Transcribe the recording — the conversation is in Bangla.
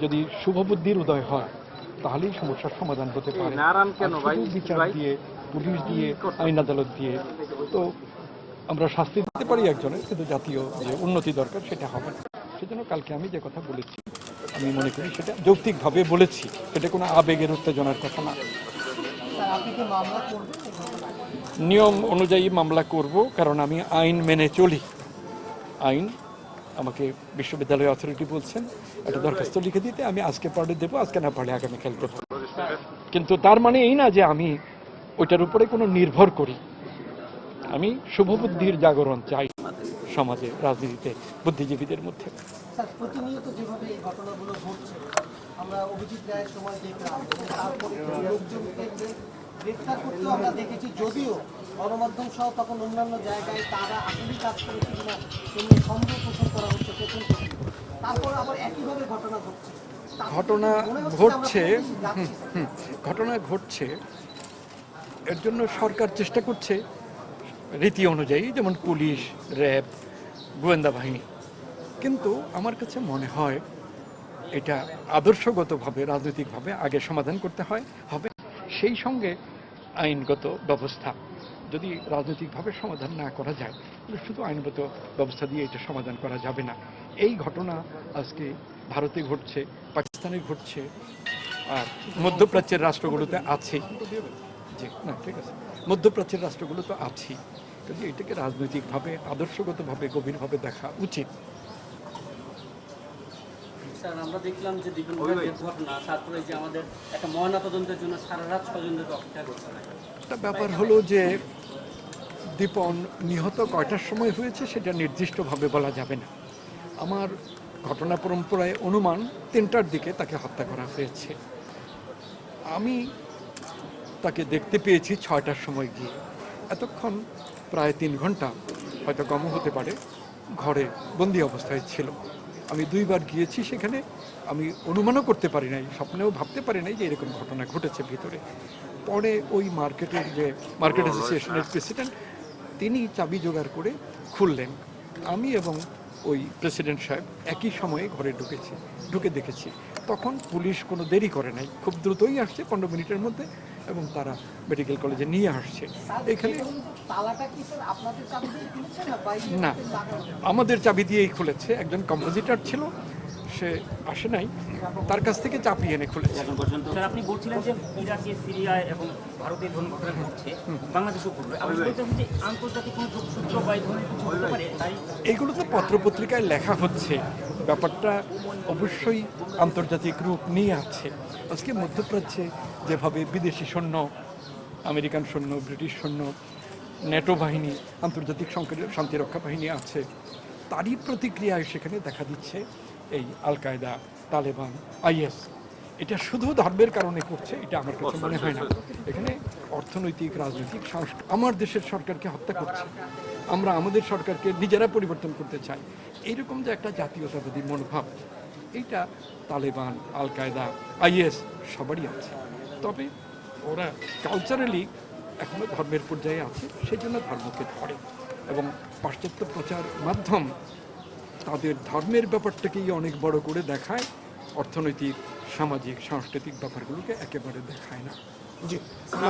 যদি শুভবুদ্ধির উদয় হয় তাহলেই সমস্যার সমাধান হতে পারে। শুধু বিচার দিয়ে, পুলিশ দিয়ে, আইন আদালত দিয়ে তো আমরা শাস্তি দিতে পারি একজনের, কিন্তু জাতীয় যে উন্নতি দরকার সেটা হবে না। সেজন্য কালকে আমি যে কথা বলেছি আমি মনে করি সেটা যৌক্তিকভাবে বলেছি, সেটা কোনো আবেগের উত্তেজনার কথা না। নিয়ম অনুযায়ী মামলা করব, কারণ আমি আইন মেনে চলি। আইন আমাকে বিশ্ববিদ্যালয় অথরিটি বলছেন একটা দরখাস্ত লিখে দিতে, আমি আজকে পারলে দেবো, আজকে না পারলে আগামীকাল দেবো। কিন্তু তার মানে এই না যে আমি ওইটার উপরে কোনো নির্ভর করি। আমি শুভবুদ্ধির জাগরণ চাই সমাজে, রাজনীতিতে, বুদ্ধিজীবীদের মধ্যে। প্রতিনিয়ত যেভাবে এই ঘটনাগুলো ঘটছে, আমরা অভিজিৎ রায়ের সময় দেখলাম, তারপরে লোকজনকে গ্রেফতার করতেও আমরা দেখেছি, যদিও গণমাধ্যম সহ তখন অন্যান্য জায়গায় তারা আসলেই কাজ করেছে কিনা সেগুলো সন্দেহ পোষণ করা হচ্ছে প্রথম থেকে। তারপর আবার একইভাবে ঘটনা ঘটছে। ঘটনা ঘটছে এর জন্য সরকার চেষ্টা করছে রীতি অনুযায়ী, যেমন পুলিশ, র্যাব, গোয়েন্দা বাহিনী। কিন্তু আমার কাছে মনে হয় এটা আদর্শগতভাবে, রাজনৈতিকভাবে আগে সমাধান করতে হবে। সেই সঙ্গে আইনগত ব্যবস্থা, যদি রাজনৈতিকভাবে সমাধান না করা যায় তাহলে শুধু আইনগত ব্যবস্থা দিয়ে এটা সমাধান করা যাবে না। এই ঘটনা আজকে ভারতে ঘটছে, পাকিস্তানে ঘটছে, আর মধ্যপ্রাচ্যের রাষ্ট্রগুলোতে আছে। জি না, ঠিক আছে, মধ্যপ্রাচ্যের রাষ্ট্রগুলো তো আছেই। কিন্তু এটাকে রাজনৈতিকভাবে, আদর্শগতভাবে, গভীরভাবে দেখা উচিত। স্যার, আমরা দেখলাম যে ঘটনা, তারপরে যে আমাদের একটা ময়নাতদন্তের জন্য সারা রাত স্বজনদের অপেক্ষা করতে হয়। একটা ব্যাপার হলো যে দীপন নিহত কয়টার সময় হয়েছে সেটা নির্দিষ্টভাবে বলা যাবে না। আমার ঘটনা পরম্পরায় অনুমান 3টার দিকে তাকে হত্যা করা হয়েছে। আমি তাকে দেখতে পেয়েছি 6টার সময় গিয়ে। এতক্ষণ প্রায় 3 ঘন্টা, হয়তো কমও হতে পারে, ঘরে বন্দি অবস্থায় ছিল। আমি 2বার গিয়েছি সেখানে। আমি অনুমানও করতে পারি নাই, স্বপ্নেও ভাবতে পারি নাই যে এরকম ঘটনা ঘটেছে ভিতরে। পরে ওই মার্কেট অ্যাসোসিয়েশনের প্রেসিডেন্ট তিনি চাবি জোগাড় করে খুললেন। আমি এবং ওই প্রেসিডেন্ট সাহেব একই সময়ে ঘরে ঢুকে দেখেছি। তখন পুলিশ কোনো দেরি করে নাই, খুব দ্রুতই আসছে, 15 মিনিটের মধ্যে, এবং তারা মেডিকেল কলেজে নিয়ে আসছে। এখানে না, আমাদের চাবি দিয়েই খুলেছে। একজন কম্পোজিটর ছিল, সে আসে নাই, তার কাছ থেকে চাপিয়ে এনে খুলেছে। স্যার, আপনি বলছিলেন যে ইরাকে, সিরিয়ায় এবং ভারতে ধরনের ঘটনা ঘটছে, বাংলাদেশেও ঘটবে। আপনি বলছেন যে আন্তর্জাতিক কোনো যোগসূত্র বা এই ধরনের কিছু হতে পারে, তাই এগুলো তো পত্রপত্রিকায় লেখা হচ্ছে, ব্যাপারটা অবশ্যই আন্তর্জাতিক রূপ নিয়ে আছে। আজকে মধ্যপ্রাচ্যে যেভাবে বিদেশি সৈন্য, আমেরিকান সৈন্য, ব্রিটিশ সৈন্য, ন্যাটো বাহিনী, আন্তর্জাতিক শান্তিরক্ষা বাহিনী আছে, তারই প্রতিক্রিয়ায় সেখানে দেখা দিচ্ছে এই আল কায়দা, তালেবান, IS। এটা শুধু ধর্মের কারণে করছে এটা আমার কাছে মনে হয় না। এখানে অর্থনৈতিক, রাজনৈতিক, আমার দেশের সরকারকে হত্যা করছে। আমরা আমাদের সরকারকে নিজেরা পরিবর্তন করতে চাই, এইরকম যে একটা জাতীয়তাবাদী মনোভাব, এইটা তালেবান, আল কায়দা, IS সবারই আছে। তবে ওরা কালচারালি এখনো ধর্মের পর্যায়ে আছে, সেই জন্য ধর্মকে ধরে। এবং পাশ্চাত্য প্রচার মাধ্যম তাদের ধর্মের ব্যাপারটাকেই অনেক বড় করে দেখায়, অর্থনৈতিক, সামাজিক, সাংস্কৃতিক ব্যাপারগুলোকে একেবারে দেখায় না। জি।